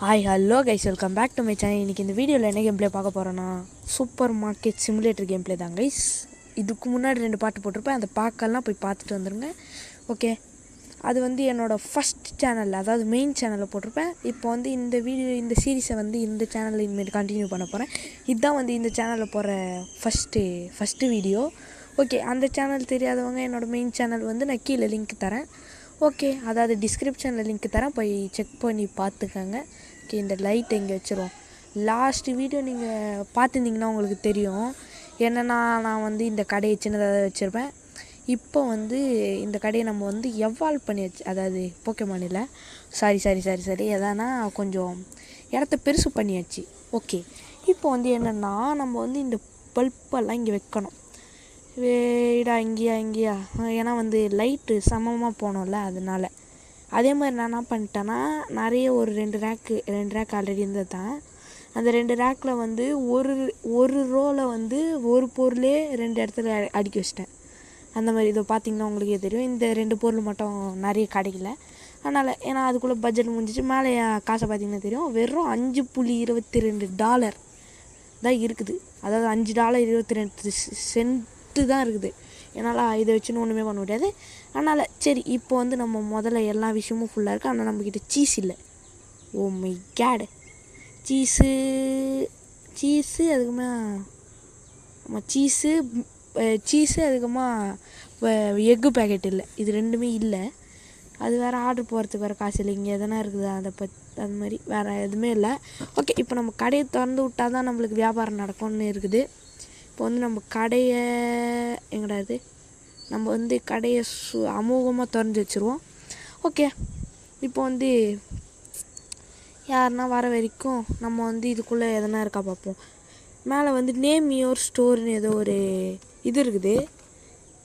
Hi hello guys, welcome back to my channel. இன்றைக்கி இந்த வீடியோவில் என்ன கேம் ப்ளே பார்க்க போகிறோன்னா super market simulator game play தான் கைஸ். இதுக்கு முன்னாடி 2 பாட்டு போட்டிருப்பேன், அந்த பார்க்கலாம் போய் பார்த்துட்டு வந்துடுங்க. ஓகே, அது என்னோடய ஃபஸ்ட் சேனல், அதாவது மெயின் சேனலில் போட்டிருப்பேன். இப்போ இந்த வீடியோ இந்த சீரீஸை இந்த சேனலில் இனிமேல் கண்டினியூ பண்ண போகிறேன். இதுதான் இந்த சேனலில் போகிற ஃபஸ்ட்டு வீடியோ. ஓகே, அந்த சேனல் தெரியாதவங்க என்னோடய மெயின் சேனல் நான் கீழே லிங்க் தரேன். ஓகே, அதாவது டிஸ்கிரிப்ஷனில் லிங்க் தரேன், போய் செக் பண்ணி பார்த்துக்கோங்க. ஓகே, இந்த லைட் எங்கே வச்சுருவோம். லாஸ்ட் வீடியோ நீங்கள் பார்த்துருந்தீங்கன்னா உங்களுக்கு தெரியும் என்னென்னா, நான் இந்த கடையை சின்னதாக வச்சுருப்பேன். இப்போ இந்த கடையை நம்ம எவால்வ் பண்ணியாச்சு, அதாவது போக்கேமானில் சாரி எதானா கொஞ்சம் இடத்த பெருசு பண்ணியாச்சு. ஓகே, இப்போ என்னென்னா நம்ம இந்த பல்பெல்லாம் இங்கே வைக்கணும். வேடா இங்கேயா ஏன்னா லைட்டு சமமாக போனோம்ல, அதனால். அதே மாதிரி நான் என்ன பண்ணிட்டேன்னா, நிறைய ஒரு 2 ரேக் ஆல்ரெடி இருந்தது தான். அந்த 2 ரேக்கில் ஒரு ரோவில் ஒரு பொருளே 2 இடத்துல அடுக்கி வச்சிட்டேன். அந்த மாதிரி இதை பார்த்திங்கன்னா உங்களுக்கே தெரியும். இந்த 2 பொருள் மட்டும் நிறைய கிடைக்கல, அதனால். ஏன்னா அதுக்குள்ளே பட்ஜெட் முடிஞ்சிச்சு. மேலே காசை பார்த்திங்கன்னா தெரியும், வெறும் $5.22 தான் இருக்குது. அதாவது $5.22 தான் இருக்குது. என்னால் இதை வச்சுன்னு ஒன்றுமே பண்ண முடியாது. அதனால் சரி, இப்போ நம்ம முதல்ல எல்லா விஷயமும் ஃபுல்லாக இருக்குது. ஆனால் நம்மக்கிட்ட சீஸ் இல்லை. ஓ மை கேட், சீஸு அதுக்குமா ஆமாம், சீஸு அதுக்குமா எக்கு பேக்கெட் இல்லை. இது 2மே இல்லை. அது வேறு ஆர்டர் போகிறதுக்கு வேறு காசு இல்லை. இங்கே எதனா இருக்குதா அதை அது மாதிரி வேறு எதுவுமே இல்லை. ஓகே, இப்போ நம்ம கடையை திறந்து விட்டால் தான் நம்மளுக்கு வியாபாரம் நடக்கும்னு இருக்குது. இப்போ நம்ம கடையை எங்கடாது நம்ம கடையை அமோகமாக திறந்து வச்சுருவோம். ஓகே, இப்போ யாருன்னா வர வரைக்கும் நம்ம இதுக்குள்ளே எதனா இருக்கா பார்ப்போம். மேலே நேம் யுவர் ஸ்டோர்னு ஏதோ ஒரு இது இருக்குது,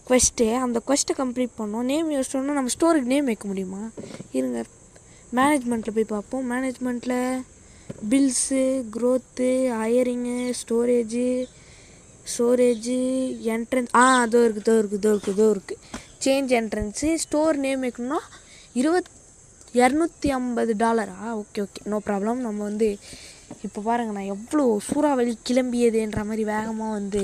குவெஸ்ட்டு. அந்த குவெஸ்ட்டை கம்ப்ளீட் பண்ணோம். நேம் யுவர் ஸ்டோர்னால் நம்ம ஸ்டோருக்கு நேம் வைக்க முடியுமா? இருங்க, மேனேஜ்மெண்ட்டில் போய் பார்ப்போம். மேனேஜ்மெண்ட்டில் bills, growth, hiring, storage, entrance. அதோ இருக்குது. Change entrance. ஸ்டோர் நேம் வைக்கணும்னா $250. Okay, no problem. நம்ம இப்போ பாருங்கள், நான் எவ்வளோ சூறாவளி கிளம்பியதுன்ற மாதிரி வேகமாக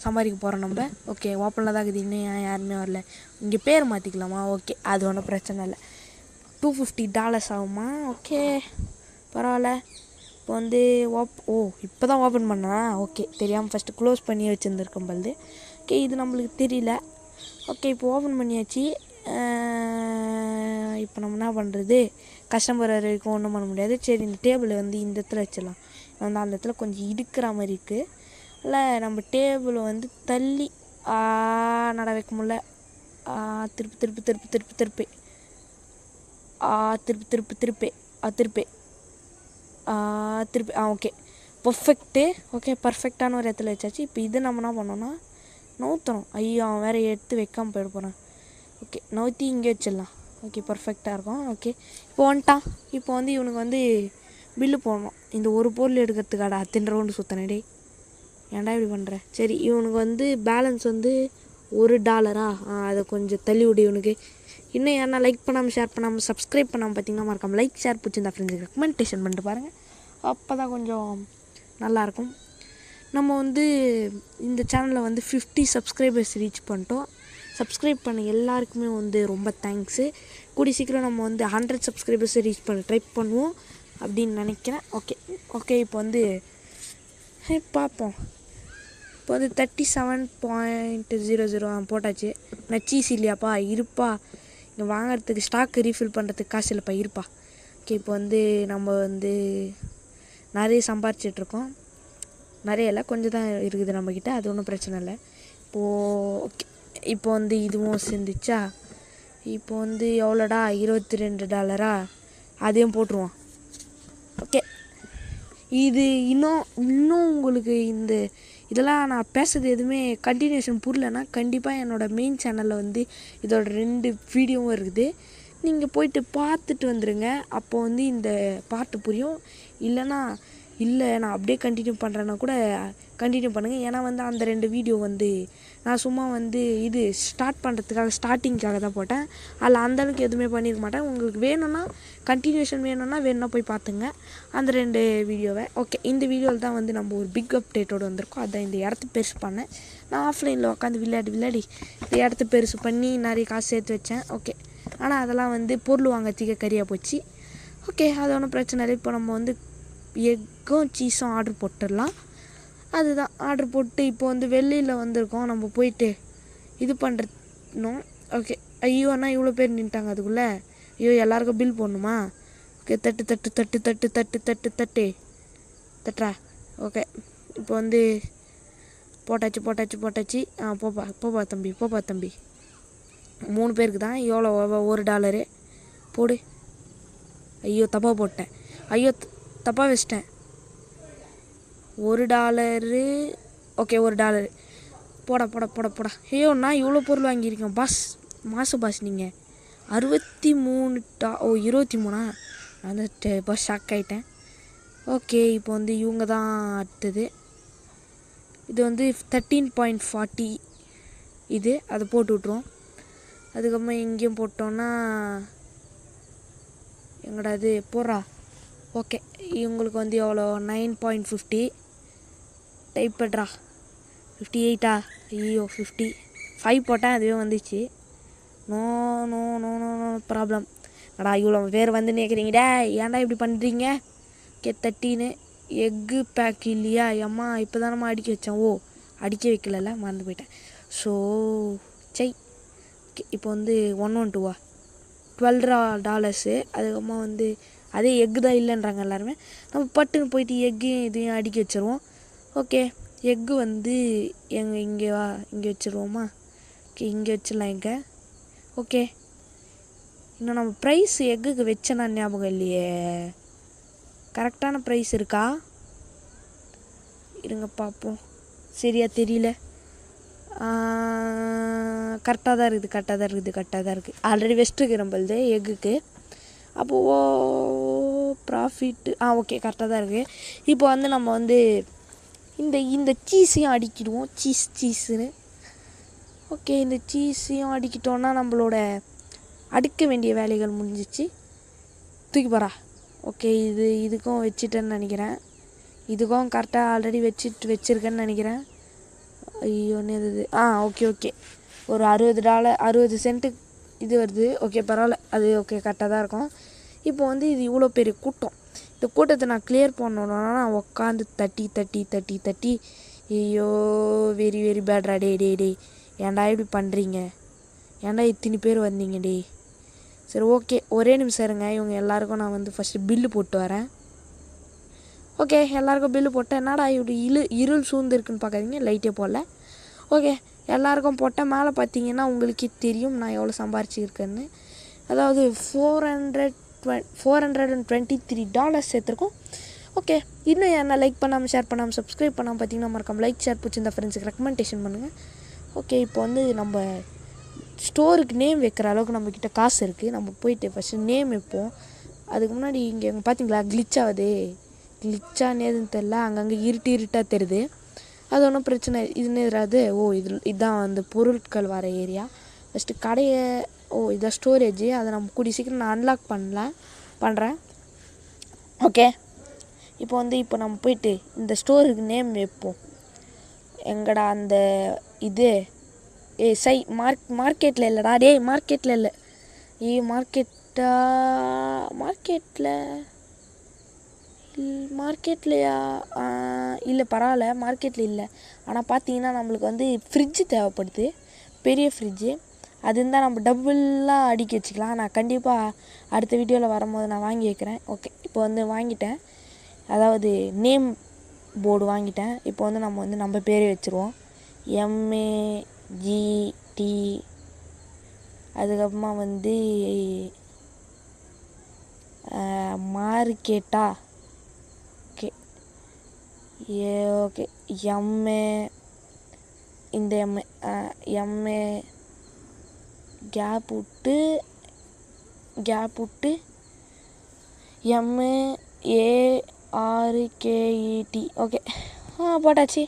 சம்பாதிக்க போகிறோம் நம்ம. ஓகே, ஓப்பனில் தான் இருக்குது, இன்னும் யாருமே வரல. இங்கே பேர் மாற்றிக்கலாமா? ஓகே, அது ஒன்றும் பிரச்சனை இல்லை. $250 ஆகுமா? ஓகே, பரவாயில்ல. இப்போ இப்போ தான் ஓப்பன் பண்ணா. ஓகே, தெரியாமல் ஃபஸ்ட்டு க்ளோஸ் பண்ணி வச்சுருந்துருக்கோம் பல்து. ஓகே, இது நம்மளுக்கு தெரியல. ஓகே, இப்போ ஓப்பன் பண்ணியாச்சு. இப்போ நம்ம என்ன பண்ணுறது? கஸ்டமர் வரைக்கும் ஒன்றும் பண்ண முடியாது. சரி, இந்த டேபிளை இந்த இடத்துல வச்சிடலாம். அந்த இடத்துல கொஞ்சம் இடுக்கிற மாதிரி இருக்குது. இல்லை, நம்ம டேபிளை தள்ளி நட வைக்க முடியல. திருப்பி ஓகே, பர்ஃபெக்டான ஒரு இடத்துல வச்சாச்சு. இப்போ இது நம்ம என்ன பண்ணோன்னா நவுத்தணும். ஐயோ, அவன் வேறு எடுத்து வைக்காமல் போயிட போகிறான். ஓகே, நவுத்தி இங்கே வச்சிடலாம். ஓகே, பர்ஃபெக்டாக இருக்கும். ஓகே, இப்போ வந்துட்டான். இப்போ இவனுக்கு பில்லு போடணும். இந்த ஒரு பொருள் எடுக்கிறதுக்காடா அத்தனை ரவுண்டு சுற்றினே. ஏன்டா இப்படி பண்ணுறேன்? சரி, இவனுக்கு பேலன்ஸ் $1. அதை கொஞ்சம் தள்ளி விடு இவனுக்கு. இன்னும் ஏன்னா லைக் பண்ணாமல், ஷேர் பண்ணாமல், சப்ஸ்கிரைப் பண்ணாமல் பார்த்தீங்கன்னா மறக்காமல் லைக், ஷேர் பிடிச்சிருந்தா ஃப்ரெண்ட்ஸுக்கு ரெக்கமெண்டேஷன் பண்ணிட்டு பாருங்கள். அப்போ தான் கொஞ்சம் நல்லாயிருக்கும். நம்ம இந்த சேனலில் 50 சப்ஸ்கிரைபர்ஸ் ரீச் பண்ணிட்டோம். சப்ஸ்கிரைப் பண்ண எல்லாருக்குமே ரொம்ப தேங்க்ஸு. கூடி சீக்கிரம் நம்ம 100 சப்ஸ்கிரைபர்ஸை ரீச் பண்ண ட்ரை பண்ணுவோம் அப்படின்னு நினைக்கிறேன். ஓகே, இப்போ பார்ப்போம். இப்போ 37.00 போட்டாச்சு. நான் சீஸ் இல்லையாப்பா? இருப்பா, இங்கே வாங்கிறதுக்கு ஸ்டாக்கு ரீஃபில் பண்ணுறதுக்கு காசு இல்லைப்பா, இருப்பா. ஓகே, இப்போ நம்ம நிறைய சம்பாரிச்சிட்ருக்கோம். நிறைய இல்லை, கொஞ்சம் தான் இருக்குது நம்மக்கிட்ட. அது ஒன்றும் பிரச்சனை இல்லை. ஓகே, இப்போ இதுவும் சேர்ந்துச்சா? இப்போ எவ்வளோடா? $22. அதையும் போட்டுருவோம். ஓகே, இது இன்னும் உங்களுக்கு இதெல்லாம் நான் பேசுகிறது எதுவுமே கண்டினியூஷன் புரியலன்னா கண்டிப்பாக என்னோடய மெயின் சேனலில் இதோட 2 வீடியோவும் இருக்குது. நீங்கள் போயிட்டு பார்த்துட்டு வந்துடுங்க. அப்போ இந்த பாட்டு புரியும். இல்லைன்னா இல்லை நான் அப்படியே கண்டினியூ பண்ணுறேன்னா கூட கண்டினியூ பண்ணுங்கள். ஏன்னா வந்து அந்த 2 வீடியோ வந்து நான் சும்மா வந்து இது ஸ்டார்ட் பண்ணுறதுக்காக ஸ்டார்டிங்காக தான் போட்டேன். அதில் அந்தளவுக்கு எதுவுமே பண்ணியிருக்க மாட்டேன். உங்களுக்கு வேணும்னா கண்டினியூஷன் வேணும்னா போய் பார்த்துங்க அந்த 2 வீடியோவை. ஓகே, இந்த வீடியோவில் தான் வந்து நம்ம ஒரு பிக் அப்டேட்டோடு வந்திருக்கோம். அதான் இந்த இடத்த பெருசு பண்ணேன். நான் ஆஃப்லைனில் உட்காந்து விளையாடி இந்த இடத்த பெருசு பண்ணி நிறைய காசு சேர்த்து வச்சேன். ஓகே, ஆனால் அதெல்லாம் வந்து பொருள் வாங்கிறதுக்கு கரியாக போச்சு. ஓகே, அது ஒன்றும் பிரச்சனை இல்லை. இப்போ நம்ம வந்து எக்கும் சீஸும் ஆர்டர் போட்டுடலாம். அதுதான் ஆர்டர் போட்டு இப்போ வந்து வெளியில் வந்திருக்கோம். நம்ம போயிட்டு இது பண்ணுறணும். ஓகே, ஐயோ அண்ணா இவ்வளோ பேர் நின்ட்டாங்க அதுக்குள்ளே. ஐயோ எல்லாருக்கும் பில் போடணுமா? ஓகே, தட்டுறா. ஓகே, இப்போ வந்து போட்டாச்சு. போப்பா தம்பி 3 பேருக்கு தான் எவ்வளோ $1 போடு. ஐயோ தப்பாக போட்டேன். ஐயோ தப்பாக வச்சிட்டேன். $1. ஓகே, $1 போடா. ஐயோ நான் இவ்வளோ பொருள் வாங்கியிருக்கேன் பாஸ். பாஸ் நீங்கள் 63 23 நான் பாஸ் ஷாக் ஆகிட்டேன். ஓகே, இப்போ வந்து இவங்க தான் அடுத்தது. இது வந்து 13.40 இது அதை போட்டு விட்ருவோம். அதுக்கப்புறமா இங்கேயும் போட்டோன்னா எங்கடா இது போடுறா. ஓகே, இவங்களுக்கு வந்து எவ்வளோ 9.50 டைப் பண்ணுறா. 58 ஐயோ 55 போட்டேன், அதுவே வந்துச்சு. No problem. அடா இவ்வளோ பேர் வந்து நினைக்கிறீங்கடா, ஏன்டா இப்படி பண்ணுறீங்க? ஓகே, 13 எக்கு பேக் இல்லையா? அம்மா இப்போ தானம்மா அடிக்க வச்சேன். அடிக்க வைக்கல, மறந்து போயிட்டேன். ஸோ ஓகே, இப்போ வந்து 112 $12. அதுக்கப்புறமா வந்து அதே எக்கு தான் இல்லைன்றாங்க எல்லாருமே. நம்ம பட்டுன்னு போயிட்டு எக்கையும் இதையும் அடிக்க வச்சுருவோம். ஓகே, எக்கு வந்து இங்கே வச்சுருவோமா? ஓகே, இங்கே வச்சிடலாம். எங்கே ஓகே, இன்னும் நம்ம ப்ரைஸ் எக்குக்கு வச்சேன்னா ஞாபகம் இல்லையே. கரெக்டான ப்ரைஸ் இருக்கா? இருங்க பார்ப்போம். சரியா தெரியல. கரெக்டாக தான் இருக்குது. ஆல்ரெடி வெஸ்ட்டுருக்கு நம்மளது எக்குக்கு. அப்போது ப்ராஃபிட்டு ஓகே கரெக்டாக தான் இருக்குது. இப்போ வந்து நம்ம வந்து இந்த சீஸையும் அடிக்கிடுவோம். சீஸுன்னு. ஓகே, இந்த சீஸையும் அடிக்கிட்டோன்னா நம்மளோட அடுக்க வேண்டிய வேலைகள் முடிஞ்சிச்சு. தூக்கி போகிறா. ஓகே, இதுக்கும் வச்சுட்டேன்னு நினைக்கிறேன். இதுக்கும் கரெக்டாக ஆல்ரெடி வச்சுருக்கேன்னு நினைக்கிறேன். ஐயோ இது ஓகே ஒரு $60 60 சென்ட்டு இது வருது. ஓகே பரவாயில்ல, அது ஓகே கரெக்டாக தான் இருக்கும். இப்போ வந்து இது இவ்வளோ பெரிய கூட்டம். இந்த கூட்டத்தை நான் கிளியர் பண்ணணுன்னா நான் உட்காந்து தட்டி ஐயோ வெரி பேட்ரா. டே ஏன்டா இப்படி பண்ணுறீங்க? ஏன்டா இத்தனை பேர் வந்தீங்க? சரி ஓகே, ஒரே நிமிஷம் இருங்க. இவங்க எல்லாருக்கும் நான் வந்து ஃபஸ்ட்டு பில்லு போட்டு வரேன். ஓகே, எல்லாருக்கும் பில்லு போட்டேன். என்னடா இப்படி இருள் சூழ்ந்துருக்குன்னு பார்க்காதீங்க, லைட்டே போடல. ஓகே, எல்லாருக்கும் போட்டேன். மேலே பார்த்தீங்கன்னா உங்களுக்கே தெரியும் நான் எவ்வளோ சம்பாரிச்சிருக்கேன்னு. அதாவது $423 சேர்த்துருக்கோம். ஓகே, இன்னும் என்ன லைக் பண்ணாமல் ஷேர் பண்ணாமல் சப்ஸ்கிரைப் பண்ணாமல் பார்த்தீங்கன்னா மறக்காம லைக் ஷேர் பிடிச்சிருந்த ஃப்ரெண்ட்ஸுக்கு ரெக்கமெண்டேஷன் பண்ணுங்கள். ஓகே, இப்போ வந்து நம்ம ஸ்டோருக்கு நேம் வைக்கிற அளவுக்கு நம்மக்கிட்ட காசு இருக்குது. நம்ம போயிட்டு ஃபஸ்ட்டு நேம் வைப்போம். அதுக்கு முன்னாடி இங்கே பார்த்தீங்களா கிளிச் ஆகுது. கிளிச்சான்னு எதுன்னு தெரில, அங்கங்கே இருட்டாக தெரியுது. அது ஒன்றும் பிரச்சனை இதுன்னு இதுதான் வந்து பொருட்கள் வர ஏரியா. ஃபஸ்ட்டு கடையை இதான் ஸ்டோரேஜ். அதை நம்ம கூடிய சீக்கிரம் நான் அன்லாக் பண்ணுறேன். ஓகே, இப்போ நம்ம போயிட்டு இந்த ஸ்டோருக்கு நேம் வைப்போம். எங்கடா அந்த இது மார்க்கெட்டில் இல்லைடா. மார்க்கெட்டில் இல்லை. மார்க்கெட்லையா? இல்லை பரவாயில்ல, மார்க்கெட்டில் இல்லை. ஆனால் பார்த்தீங்கன்னா நம்மளுக்கு வந்து ஃப்ரிட்ஜு தேவைப்படுது, பெரிய ஃப்ரிட்ஜு. அது இருந்தால் நம்ம டபுளாக அடுக்கி வச்சுக்கலாம். நான் கண்டிப்பாக அடுத்த வீடியோவில் வரும்போது நான் வாங்கி வைக்கிறேன். ஓகே, இப்போ வந்து வாங்கிட்டேன். அதாவது நேம் போர்டு வாங்கிட்டேன். இப்போ வந்து நம்ம பேரே வச்சுருவோம். MAGT. அதுக்கப்புறமா வந்து மார்க்கெட்டா. ஓகே ஓகே எம்ஏ இந்த எம்ஏ கேப் விட்டு எம்ஏ RKET ஓகே போட்டாச்சு.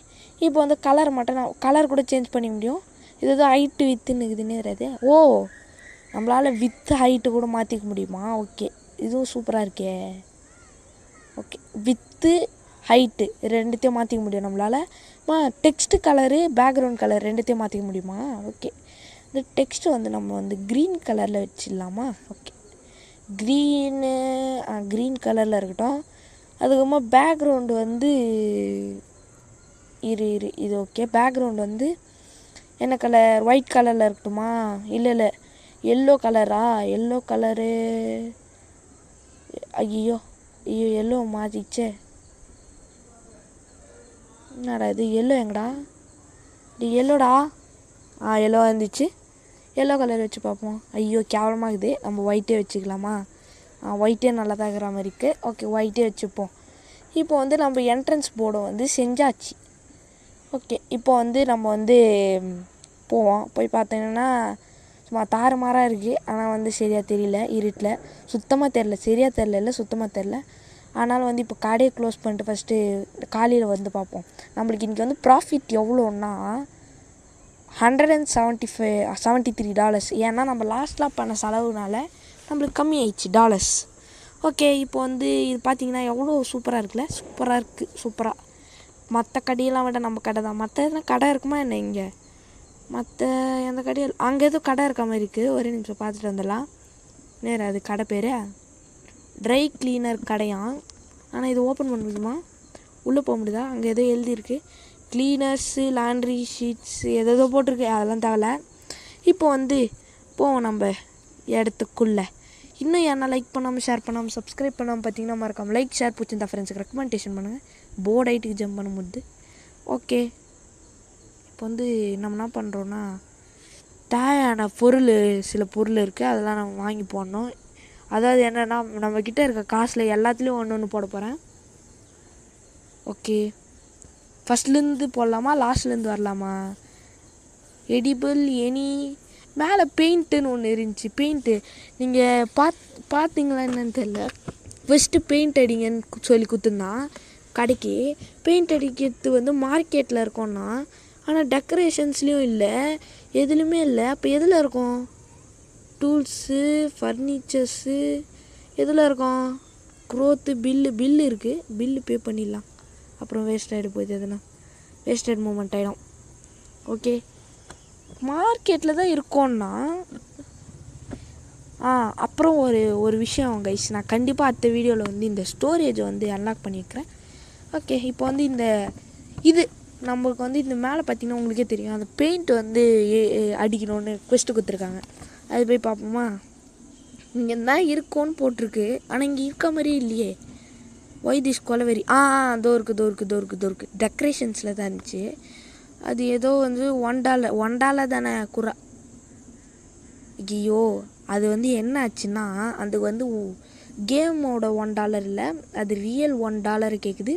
இப்போ வந்து கலர் மட்டும் நான் கலர் கூட சேஞ்ச் பண்ண முடியும். இது எதுவும் ஹைட்டு வித்துன்னு இருக்குதுன்னு தெரியாது. ஓ நம்மளால் வித்து ஹைட்டு கூட மாற்றிக்க முடியுமா? ஓகே இதுவும் சூப்பராக இருக்கே. ஓகே வித்து ஹைட்டு ரெண்டுத்தையும் மாற்றிக்க முடியும் நம்மளால். டெக்ஸ்ட்டு கலரு பேக்ரவுண்ட் கலர் ரெண்டுத்தையும் மாற்றிக்க முடியுமா? ஓகே இந்த டெக்ஸ்ட்டு வந்து நம்ம வந்து க்ரீன் கலரில் வச்சிடலாமா? ஓகே க்ரீன் கலரில் இருக்கட்டும். அதுக்கப்புறமா பேக்ரவுண்டு வந்து இது ஓகே. பேக்ரவுண்டு வந்து என்ன கலர்? ஒயிட் கலரில் இருக்கட்டுமா? இல்லை எல்லோ கலரா? எல்லோ கலரு ஐயோ எல்லோ மாற்றிச்சே. என்னடா இது எல்லோ எங்கடா? எல்லோடா எல்லோ வந்துச்சு. எல்லோ கலர் வச்சு பார்ப்போம். ஐயோ கேவலமாகுது. நம்ம ஒயிட்டே வச்சுக்கலாமா? ஒயிட்டே நல்லா தான் இருக்கிற மாதிரி இருக்குது. ஓகே ஒயிட்டே வச்சுப்போம். இப்போ வந்து நம்ம என்ட்ரன்ஸ் போர்டை வந்து செஞ்சாச்சு. ஓகே இப்போ வந்து நம்ம வந்து போவோம். போய் பார்த்தீங்கன்னா சும்மா தாறுமாறாக இருக்குது. ஆனால் வந்து சரியாக தெரியல. இருட்டில் சுத்தமாக தெரில. சரியாக தெரில சுத்தமாக தெரில. ஆனாலும் வந்து இப்போ கடையை க்ளோஸ் பண்ணிட்டு ஃபஸ்ட்டு காலையில் வந்து பார்ப்போம். நம்மளுக்கு இன்றைக்கி வந்து ப்ராஃபிட் எவ்வளோன்னா $173. ஏன்னா நம்ம லாஸ்ட்லாம் பண்ண செலவுனால நம்மளுக்கு கம்மி ஆயிடுச்சு டாலர்ஸ். ஓகே இப்போ வந்து இது பார்த்திங்கன்னா எவ்வளோ சூப்பராக இருக்குல்ல? சூப்பராக இருக்குது. சூப்பராக மற்ற கடையெல்லாம் விட நம்ம கடை தான். மற்ற எதுனா கடை இருக்குமா என்ன இங்கே? மற்ற எந்த கடையில் அங்கே எதுவும் கடை இருக்க மாதிரி இருக்குது. ஒரே நிமிஷம் பார்த்துட்டு வந்துடலாம். நேரம் அது கடை பேர் ட்ரை கிளீனர் கடையாம். ஆனால் இது ஓப்பன் பண்ண முடியுமா? உள்ளே போக முடியுதா? அங்கே ஏதோ எழுதியிருக்கு க்ளீனர்ஸு லாண்ட்ரி ஷீட்ஸு எதோ போட்டிருக்கு. அதெல்லாம் தேவையில்ல. இப்போ வந்து போவோம் நம்ம இடத்துக்குள்ளே. இன்னும் யாரா லைக் பண்ணாமல் ஷேர் பண்ணாமல் சப்ஸ்கிரைப் பண்ணாமல் பார்த்தீங்கன்னா மறக்காமல் லைக் ஷேர் பிடிச்சிருந்தா ஃப்ரெண்ட்ஸுக்கு ரெக்கமெண்டேஷன் பண்ணுங்கள். போர்டு ஹைட்டுக்கு ஜம்ப் பண்ண முடியுது. ஓகே இப்போ வந்து நம்ம என்ன பண்ணுறோன்னா தேவையான சில பொருள் இருக்குது. அதெல்லாம் நம்ம வாங்கி போடணும். அதாவது என்னென்னா நம்மக்கிட்ட இருக்க காசில் எல்லாத்துலேயும் ஒன்று போட போகிறேன். ஓகே ஃபஸ்ட்லேருந்து போடலாமா லாஸ்ட்லேருந்து வரலாமா? எடிபிள் எனி மேலே பெயிண்ட்டுன்னு ஒன்று இருந்துச்சு. பெயிண்ட்டு நீங்கள் பார்த்தீங்களா என்னன்னு தெரியல. ஃபஸ்ட்டு பெயிண்ட் அடிங்கன்னு சொல்லி கொடுத்துருந்தான் கடைக்கு. பெயிண்ட் அடிக்கிறது வந்து மார்க்கெட்டில் இருக்கோன்னா, ஆனால் டெக்கரேஷன்ஸ்லேயும் இல்லை, எதுலேயுமே இல்லை. அப்போ எதில் இருக்கும்? டூல்ஸு ஃபர்னிச்சர்ஸு எதில் இருக்கும்? க்ரோத்து பில்லு இருக்குது. பில்லு பே பண்ணிடலாம். அப்புறம் வேஸ்ட் ஆகிடு போகுது. எதுனா வேஸ்டட் மூமெண்ட் ஆகிடும். ஓகே மார்க்கெட்டில் தான் இருக்கோன்னா அப்புறம் ஒரு விஷயம் கைஸ், நான் கண்டிப்பாக அடுத்த வீடியோவில் வந்து இந்த ஸ்டோரேஜை வந்து அன்லாக் பண்ணியிருக்கிறேன். ஓகே இப்போ வந்து இது நம்மளுக்கு வந்து இந்த மேலே பார்த்திங்கன்னா உங்களுக்கே தெரியும் அந்த பெயிண்ட் வந்து அடிக்கணும்னு குவெஸ்ட்டு கொடுத்துருக்காங்க. அது போய் பார்ப்போமா? இங்கே தான் இருக்கோன்னு போட்டிருக்கு. ஆனால் இங்கே இருக்க மாதிரியே இல்லையே. ஒய் திஸ் கொலவெரி தோ இருக்குது டெக்கரேஷன்ஸில் தான் இருந்துச்சு. அது ஏதோ வந்து $1 தானே குறா. ஐயோ அது வந்து என்ன ஆச்சுன்னா அது வந்து கேமோட $1 இல்லை, அது ரியல் $1 கேட்குது.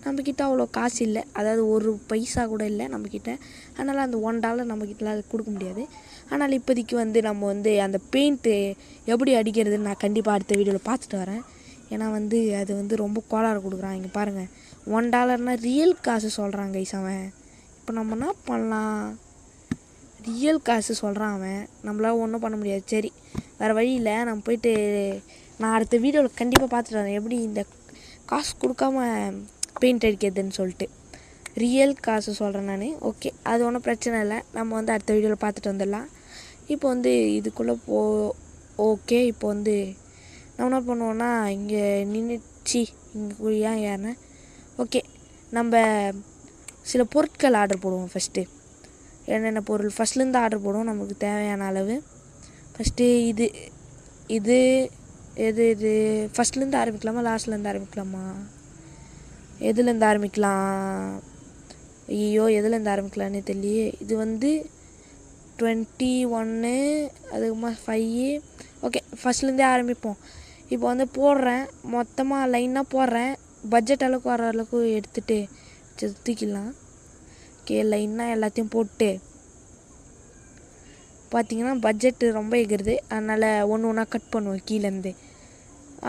நம்மக்கிட்ட அவ்வளோ காசு இல்லை, அதாவது ஒரு பைசா கூட இல்லை நம்மக்கிட்ட. அதனால் அந்த $1 நம்மக்கிட்ட கொடுக்க முடியாது. ஆனால் இப்போதைக்கு வந்து நம்ம வந்து அந்த பெயிண்ட்டு எப்படி அடிக்கிறதுன்னு நான் கண்டிப்பாக அடுத்த வீடியோவில் பார்த்துட்டு வரேன். ஏன்னா வந்து அது வந்து ரொம்ப கோளாறு கொடுக்குறான். இங்கே பாருங்கள் $1 ரியல் காசு சொல்கிறான் கைஸ் அவன். இப்போ நம்ம என்ன பண்ணலாம்? ரியல் காசு சொல்கிறான் அவன், நம்மளால் ஒன்றும் பண்ண முடியாது. சரி வேறு வழி இல்லை, நம்ம போயிட்டு நான் அடுத்த வீடியோவில் கண்டிப்பாக பார்த்துட்டு வரேன் எப்படி இந்த காசு கொடுக்காம பெயிண்ட் அடிக்கிறதுன்னு சொல்லிட்டு. ரியல் காசு சொல்கிறேன் நான். ஓகே அது ஒன்றும் பிரச்சனை இல்லை, நம்ம வந்து அடுத்த வீடியோவில் பார்த்துட்டு வந்துடலாம். இப்போ வந்து இதுக்குள்ளே ஓகே இப்போ வந்து நம்ம என்ன பண்ணுவோன்னா இங்கே நின்றுச்சு இங்கே ஏன் ஓகே நம்ம சில பொருட்கள் ஆர்டர் போடுவோம். ஃபஸ்ட்டு என்னென்ன பொருள் ஃபஸ்ட்லேருந்து ஆர்டர் போடுவோம் நமக்கு தேவையான அளவு. ஃபஸ்ட்டு இது ஃபஸ்ட்லேருந்து ஆரம்பிக்கலாமா லாஸ்ட்லேருந்து ஆரம்பிக்கலாமா? எதுலேருந்து ஆரம்பிக்கலாம்? ஐயோ எதுலேருந்து ஆரம்பிக்கலான்னு தெரியலையே. இது வந்து 21 அதுக்குமா 5. ஓகே ஃபஸ்ட்லேருந்தே ஆரம்பிப்போம். இப்போ வந்து போடுறேன், மொத்தமாக லைனாக போடுறேன். பட்ஜெட் அளவுக்கு வர அளவுக்கு எடுத்துகிட்டு தூக்கிடலாம். ஓகே லைனாக எல்லாத்தையும் போட்டு பார்த்திங்கன்னா பட்ஜெட்டு ரொம்ப எகிறது. அதனால் ஒன்று ஒன்றா கட் பண்ணுவோம் கீழேருந்து.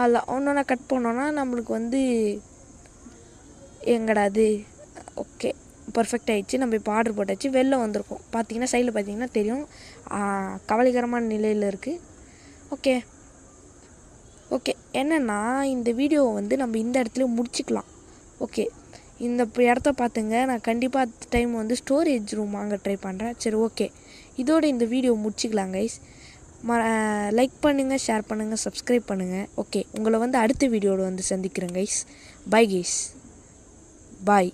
அதில் ஒன்று ஒன்றா கட் பண்ணோன்னா நம்மளுக்கு வந்து எங்கடா அது ஓகே பர்ஃபெக்ட் ஆகிடுச்சு. நம்ம இப்போ ஆர்டர் போட்டாச்சு. வெளில வந்திருக்கோம். பார்த்தீங்கன்னா சைடில் பார்த்தீங்கன்னா தெரியும் கவலைகரமான நிலையில் இருக்குது. ஓகே ஓகே என்னென்னா இந்த வீடியோவை வந்து நம்ம இந்த இடத்துல முடிச்சிக்கலாம். ஓகே இந்த இடத்த பார்த்துங்க. நான் கண்டிப்பாக அடுத்த டைம் வந்து ஸ்டோரேஜ் ரூம் வாங்க ட்ரை பண்ணுறேன். சரி ஓகே இதோட இந்த வீடியோ முடிச்சிக்கலாம் கைஸ். லைக் பண்ணுங்கள், ஷேர் பண்ணுங்கள், சப்ஸ்கிரைப் பண்ணுங்கள். ஓகே உங்களை வந்து அடுத்த வீடியோவில் வந்து சந்திக்கிறேன் கைஸ். பாய் கைஸ், பாய்.